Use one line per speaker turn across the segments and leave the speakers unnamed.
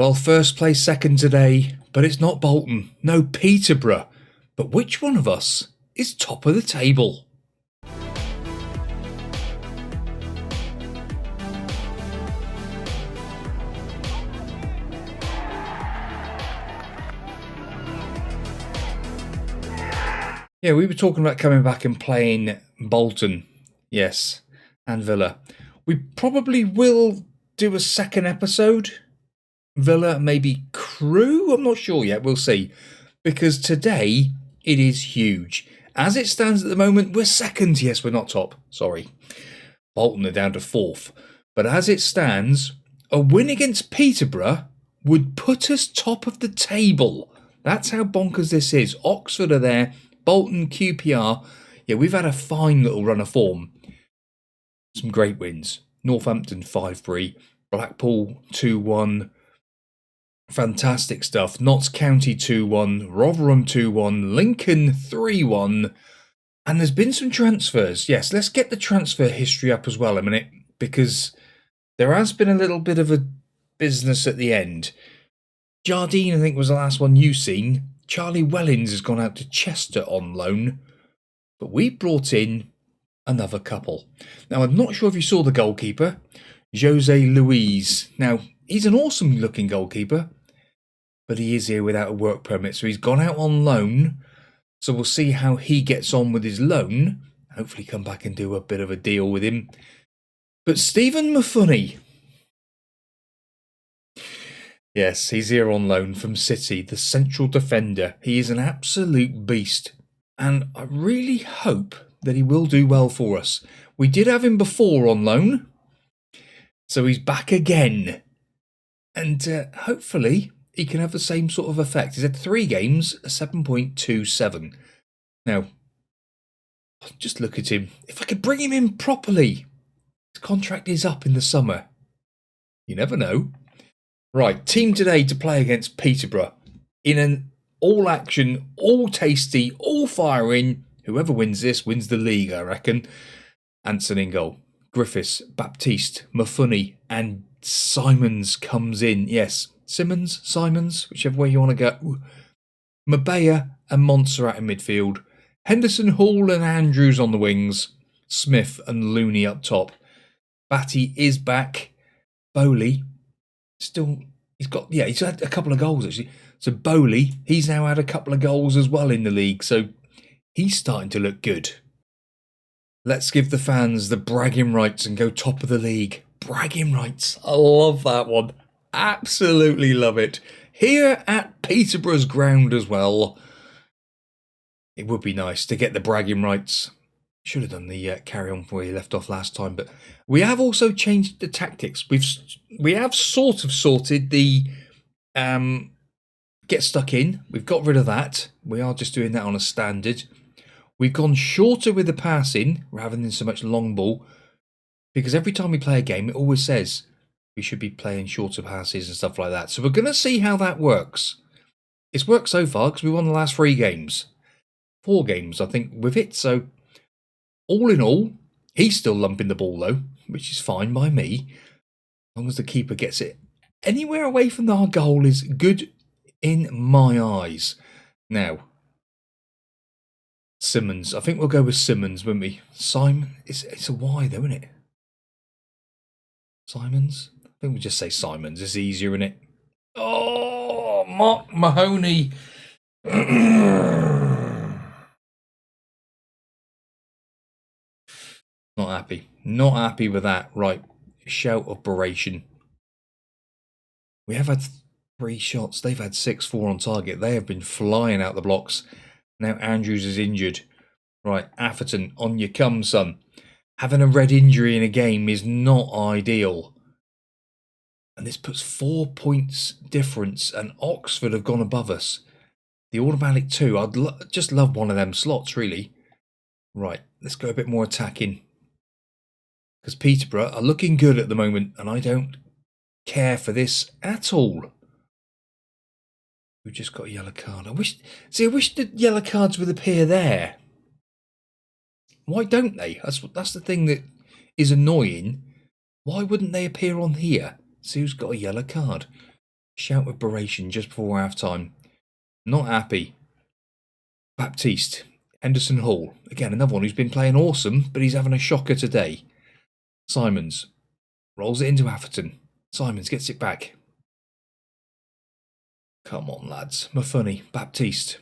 Well, first place second today, but it's not Bolton, no Peterborough. But which one of us is top of the table? Yeah, we were talking about coming back and playing Bolton, yes, and Villa. We probably will do a second episode. Villa, maybe Crew, I'm not sure yet, we'll see. Because today, it is huge. As it stands at the moment, we're second. Yes, we're not top, sorry. Bolton are down to fourth. But as it stands, a win against Peterborough would put us top of the table. That's how bonkers this is. Oxford are there. Bolton, QPR, yeah, we've had a fine little run of form. Some great wins. Northampton 5-3, Blackpool 2-1. Fantastic stuff. Notts County 2-1, Rotherham 2-1, Lincoln 3-1. And there's been some transfers. Yes, let's get the transfer history up as well a minute, because there has been a little bit of a business at the end. Jardine, I think, was the last one you've seen. Charlie Wellings has gone out to Chester on loan, but we brought in another couple. Now, I'm not sure if you saw the goalkeeper, Jose Luis. Now, he's an awesome looking goalkeeper, but he is here without a work permit, so he's gone out on loan. So we'll see how he gets on with his loan. Hopefully come back and do a bit of a deal with him. But Stephen Mafunny, yes, he's here on loan from City, the central defender. He is an absolute beast, and I really hope that he will do well for us. We did have him before on loan, so he's back again. And hopefully he can have the same sort of effect. He's had 3 games, a 7.27. Now, just look at him. If I could bring him in properly. His contract is up in the summer. You never know. Right, team today to play against Peterborough in an all-action, all-tasty, all-firing. Whoever wins this wins the league, I reckon. Anson in goal. Griffiths, Baptiste, Mafunny, and Simons comes in. Yes, Simons, whichever way you want to go. Mabea and Montserrat in midfield. Henderson, Hall and Andrews on the wings. Smith and Looney up top. Batty is back. Bowley. Still, he's had a couple of goals actually. So Bowley, he's now had a couple of goals as well in the league. So he's starting to look good. Let's give the fans the bragging rights and go top of the league. Bragging rights. I love that one. Absolutely love it. Here at Peterborough's ground as well. It would be nice to get the bragging rights. Should have done the carry on where you left off last time, but we have also changed the tactics. We have sort of sorted the get stuck in. We've got rid of that. We are just doing that on a standard. We've gone shorter with the passing rather than so much long ball, because every time we play a game, it always says we should be playing shorter passes and stuff like that. So we're going to see how that works. It's worked so far because we won the last 3 games. 4 games, I think, with it. So all in all, he's still lumping the ball though, which is fine by me. As long as the keeper gets it anywhere away from our goal is good in my eyes. Now, Simmons. I think we'll go with Simmons, won't we? Simon. It's a Y though, isn't it? Simons? I think we'll just say Simons. It's easier, isn't it? Oh, Mark Mahoney. Not happy. Not happy with that. Right. Shout operation. We have had 3 shots. They've had 6-4 on target. They have been flying out the blocks. Now Andrews is injured. Right. Atherton, on you come, son. Having a red injury in a game is not ideal. And this puts 4 points difference, and Oxford have gone above us. The automatic 2. I'd just love one of them slots, really. Right. Let's go a bit more attacking. Because Peterborough are looking good at the moment, and I don't care for this at all. We've just got a yellow card. I wish the yellow cards would appear there. Why don't they? That's the thing that is annoying. Why wouldn't they appear on here? See who's got a yellow card. Shout of Beration just before half time. Not happy. Baptiste. Henderson Hall. Again, another one who's been playing awesome, but he's having a shocker today. Simons. Rolls it into Atherton. Simons gets it back. Come on, lads. Mafunny. Baptiste.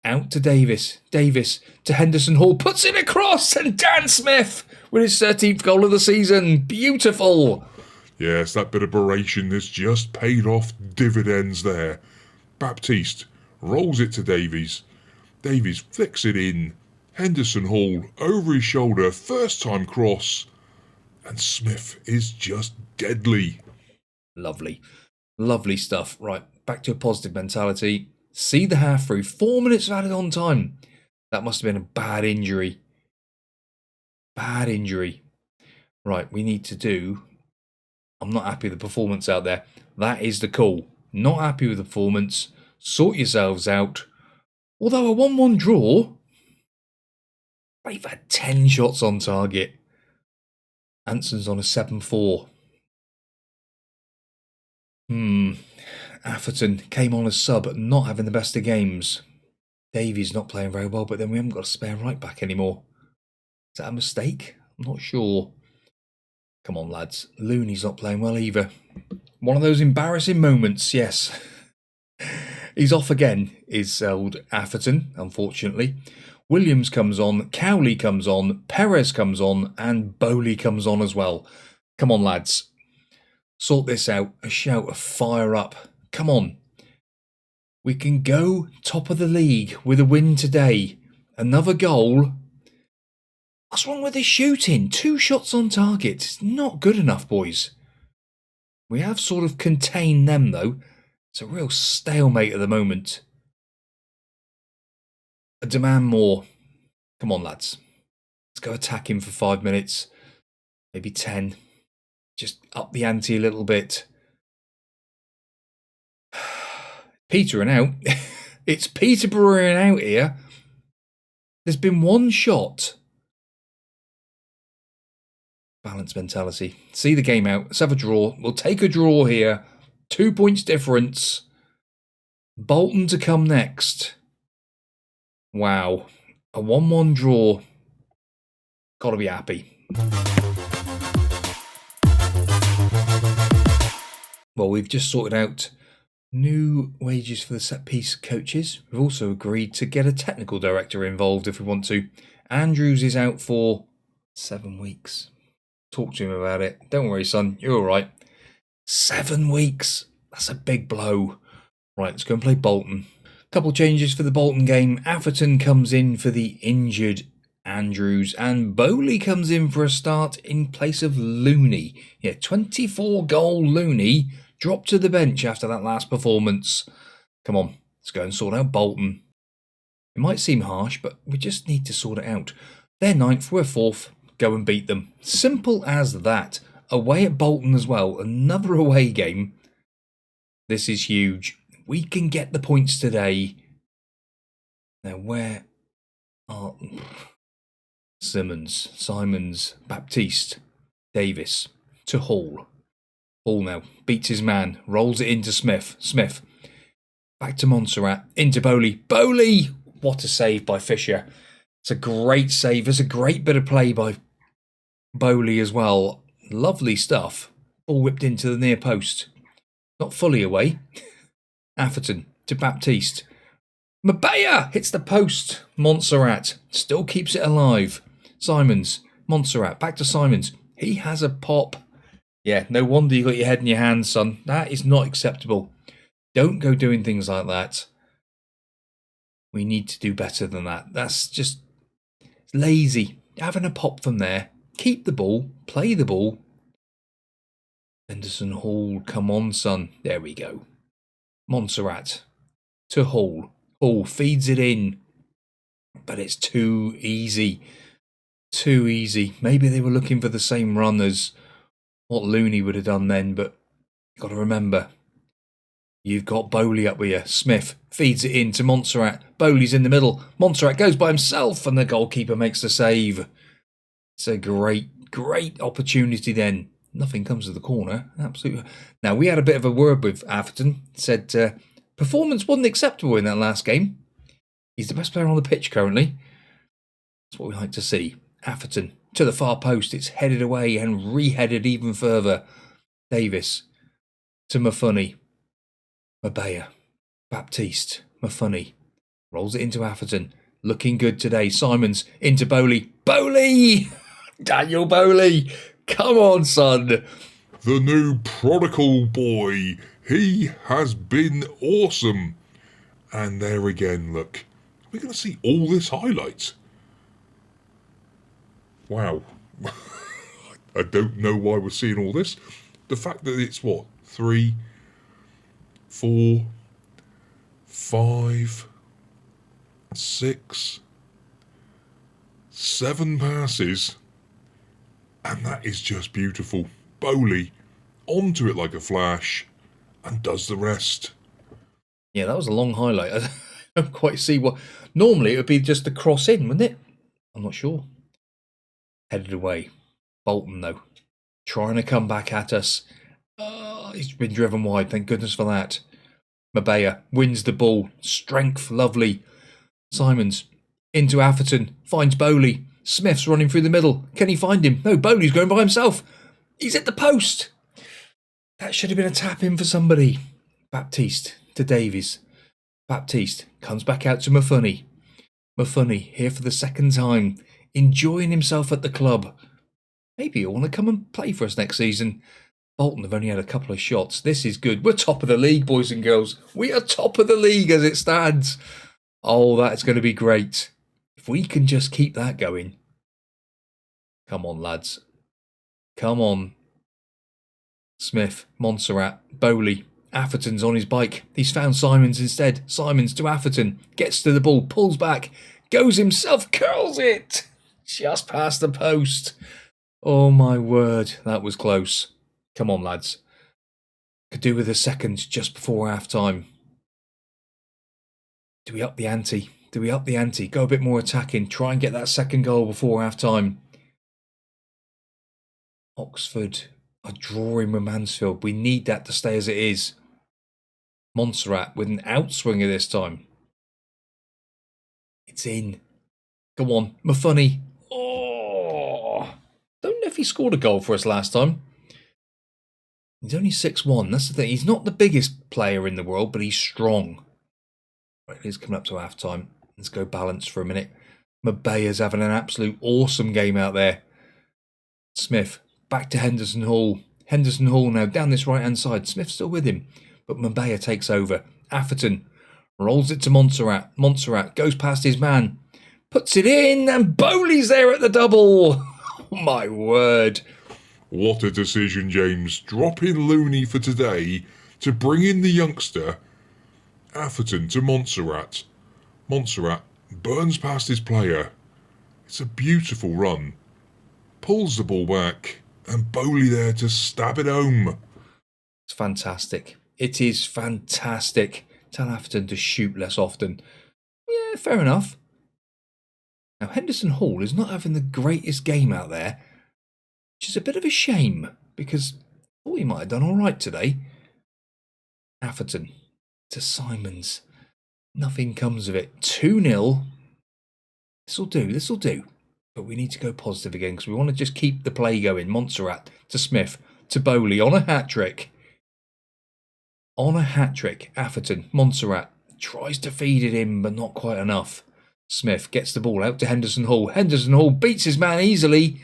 Out to Davis. Davis to Henderson Hall. Puts it across. And Dan Smith with his 13th goal of the season. Beautiful.
Yes, that bit of Beration has just paid off dividends there. Baptiste rolls it to Davies. Davies flicks it in. Henderson Hall over his shoulder. First time cross. And Smith is just deadly.
Lovely. Lovely stuff. Right, back to a positive mentality. See the half through. 4 minutes of added on time. That must have been a bad injury. Bad injury. Right, we need to do... I'm not happy with the performance out there. That is the call. Not happy with the performance. Sort yourselves out. Although a 1-1 draw... They've had 10 shots on target. Anson's on a 7-4. Atherton came on as sub, not having the best of games. Davies not playing very well, but then we haven't got a spare right back anymore. Is that a mistake? I'm not sure. Come on, lads. Looney's not playing well either. One of those embarrassing moments, yes. He's off again, is old Atherton, unfortunately. Williams comes on, Cowley comes on, Perez comes on, and Bowley comes on as well. Come on, lads. Sort this out. A shout of fire up. Come on. We can go top of the league with a win today. Another goal. What's wrong with this shooting? 2 shots on target. It's not good enough, boys. We have sort of contained them, though. It's a real stalemate at the moment. I demand more. Come on, lads. Let's go attack him for 5 minutes. Maybe 10. Just up the ante a little bit. Petering out. It's Peterboroughing out here. There's been 1 shot. Balanced mentality. See the game out. Let's have a draw. We'll take a draw here. 2 points difference. Bolton to come next. Wow. A 1-1 draw. Gotta be happy. Well, we've just sorted out new wages for the set-piece coaches. We've also agreed to get a technical director involved if we want to. Andrews is out for 7 weeks. Talk to him about it. Don't worry, son. You're all right. 7 weeks. That's a big blow. Right, let's go and play Bolton. Couple changes for the Bolton game. Atherton comes in for the injured Andrews, and Bowley comes in for a start in place of Looney. Yeah, 24-goal Looney dropped to the bench after that last performance. Come on, let's go and sort out Bolton. It might seem harsh, but we just need to sort it out. They're 9th, we're 4th. Go and beat them. Simple as that. Away at Bolton as well. Another away game. This is huge. We can get the points today. Now, where are Simons, Baptiste, Davis to Hall. Hall now beats his man, rolls it into Smith. Smith back to Montserrat, into Bowley. Bowley! What a save by Fisher. It's a great save. It's a great bit of play by Bowley as well. Lovely stuff. All whipped into the near post. Not fully away. Atherton to Baptiste. Mabaya hits the post. Montserrat still keeps it alive. Simons. Montserrat. Back to Simons. He has a pop. Yeah, no wonder you got your head in your hands, son. That is not acceptable. Don't go doing things like that. We need to do better than that. That's just lazy. Having a pop from there. Keep the ball. Play the ball. Henderson Hall. Come on, son. There we go. Montserrat to Hall. Hall feeds it in. But it's too easy. Too easy. Maybe they were looking for the same run as what Looney would have done then, but you've got to remember, you've got Bowley up here. Smith feeds it in to Montserrat. Bowley's in the middle. Montserrat goes by himself and the goalkeeper makes the save. It's a great, great opportunity then. Nothing comes to the corner. Absolutely. Now, we had a bit of a word with Atherton. Said performance wasn't acceptable in that last game. He's the best player on the pitch currently. That's what we like to see. Atherton to the far post. It's headed away and re-headed even further. Davis to Mafunny. Mabea. Baptiste. Mafunny. Rolls it into Atherton. Looking good today. Simons into Bowley. Bowley! Daniel Bowley! Come on, son!
The new prodigal boy. He has been awesome. And there again, look. We're going to see all this highlight. Wow. I don't know why we're seeing all this. The fact that it's, 3, 4, 5, 6, 7 passes. And that is just beautiful. Bowley onto it like a flash and does the rest.
Yeah, that was a long highlight. I don't quite see what... Normally, it would be just a cross in, wouldn't it? I'm not sure. Headed away. Bolton, though. Trying to come back at us. He's been driven wide. Thank goodness for that. Mabea wins the ball. Strength, lovely. Simons into Atherton. Finds Bowley. Smith's running through the middle. Can he find him? No, Bowley's going by himself. He's at the post. That should have been a tap in for somebody. Baptiste to Davies. Baptiste comes back out to Mafunny. Mafunny here for the second time. Enjoying himself at the club. Maybe he'll want to come and play for us next season. Bolton have only had a couple of shots. This is good. We're top of the league, boys and girls. We are top of the league as it stands. Oh, that's going to be great. If we can just keep that going. Come on, lads. Come on. Smith, Montserrat, Bowley. Atherton's on his bike. He's found Simons instead. Simons to Atherton. Gets to the ball. Pulls back. Goes himself. Curls it. Just past the post. Oh, my word. That was close. Come on, lads. Could do with a second just before half-time. Do we up the ante? Do we up the ante? Go a bit more attacking. Try and get that second goal before half-time. Oxford are drawing with Mansfield. We need that to stay as it is. Montserrat with an outswinger this time. It's in. Go on. Mafunny. Oh! Don't know if he scored a goal for us last time. He's only 6'1". That's the thing. He's not the biggest player in the world, but he's strong. Right, it is coming up to half-time. Let's go balance for a minute. Mabea's having an absolute awesome game out there. Smith, back to Henderson Hall. Henderson Hall now down this right-hand side. Smith's still with him, but Mabea takes over. Atherton rolls it to Montserrat. Montserrat goes past his man. Puts it in, and Bowley's there at the double. Oh, my word.
What a decision, James. Drop in Looney for today to bring in the youngster. Atherton to Montserrat. Montserrat burns past his player. It's a beautiful run. Pulls the ball back, and Bowley there to stab it home.
It's fantastic. It is fantastic. Tell Atherton to shoot less often. Yeah, fair enough. Now, Henderson Hall is not having the greatest game out there, which is a bit of a shame, because I thought he might have done all right today. Atherton to Simons. Nothing comes of it. 2-0. This'll do. But we need to go positive again, because we want to just keep the play going. Montserrat to Smith to Bowley on a hat-trick. On a hat-trick. Atherton, Montserrat tries to feed it in, but not quite enough. Smith gets the ball out to Henderson Hall. Henderson Hall beats his man easily.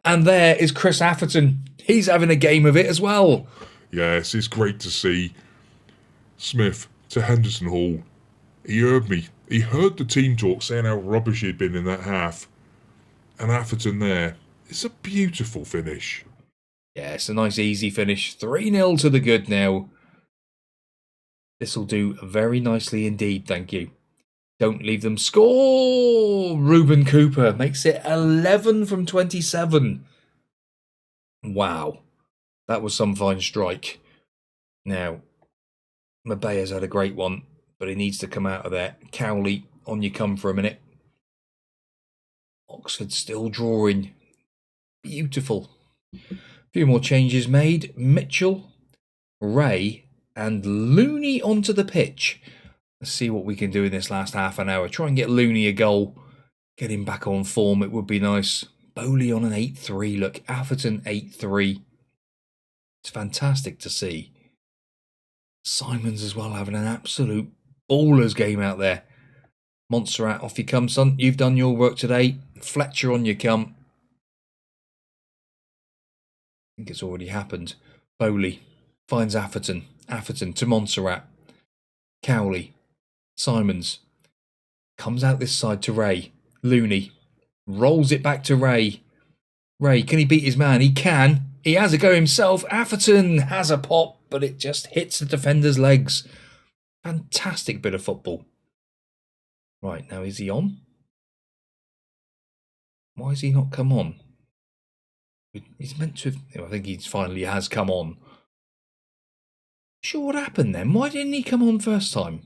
And there is Chris Atherton. He's having a game of it as well.
Yes, it's great to see. Smith to Henderson Hall. He heard me. He heard the team talk saying how rubbish he'd been in that half. And Atherton there. It's a beautiful finish.
Yeah, it's a nice easy finish. 3-0 to the good now. This'll do very nicely indeed, thank you. Don't leave them score. Ruben Cooper makes it 11 from 27. Wow. That was some fine strike. Now, Mabea's had a great one, but he needs to come out of there. Cowley, on you come for a minute. Oxford still drawing. Beautiful. few more changes made. Mitchell, Ray and Looney onto the pitch. Let's see what we can do in this last half an hour. Try and get Looney a goal. Get him back on form. It would be nice. Bowley on an 8-3. Look, Atherton 8-3. It's fantastic to see. Simons as well having an absolute ballers game out there. Montserrat, off you come, son. You've done your work today. Fletcher, on you come. I think it's already happened. Bowley finds Atherton. Atherton to Montserrat. Cowley. Simons. Comes out this side to Ray. Looney. Rolls it back to Ray. Ray, can he beat his man? He can. He has a go himself. Atherton has a pop, but it just hits the defender's legs. Fantastic bit of football. Right, now is he on? Why has he not come on? He's meant to have... I think he finally has come on. Sure, what happened then? Why didn't he come on first time?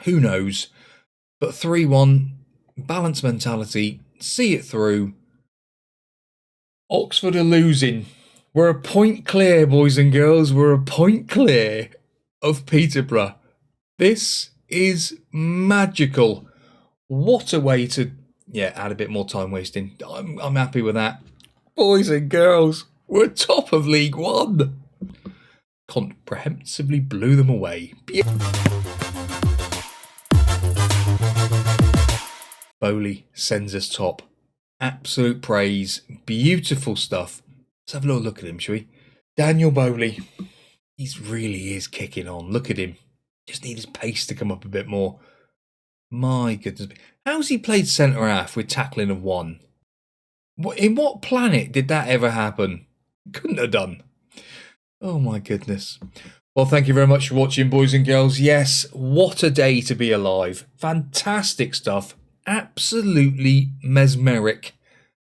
Who knows? But 3-1, balanced mentality, see it through. Oxford are losing. We're a point clear, boys and girls. We're a point clear of Peterborough. This is magical. What a way to, add a bit more time wasting. I'm happy with that. Boys and girls, we're top of League One. Comprehensively blew them away. Bowley sends us top. Absolute praise. Beautiful stuff. Let's have a little look at him, shall we? Daniel Bowley. He really is kicking on. Look at him. Just need his pace to come up a bit more. My goodness. How's he played centre-half with tackling of 1? In what planet did that ever happen? Couldn't have done. Oh my goodness. Well, thank you very much for watching, boys and girls. Yes, what a day to be alive. Fantastic stuff. Absolutely mesmeric.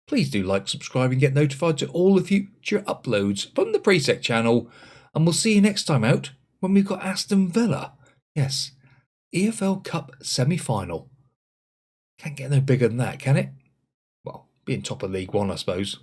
Please do like, subscribe and get notified to all the future uploads from the Priisek channel. And we'll see you next time out when we've got Aston Villa. Yes, EFL Cup semi-final. Can't get no bigger than that, can it? Well, being top of League One, I suppose.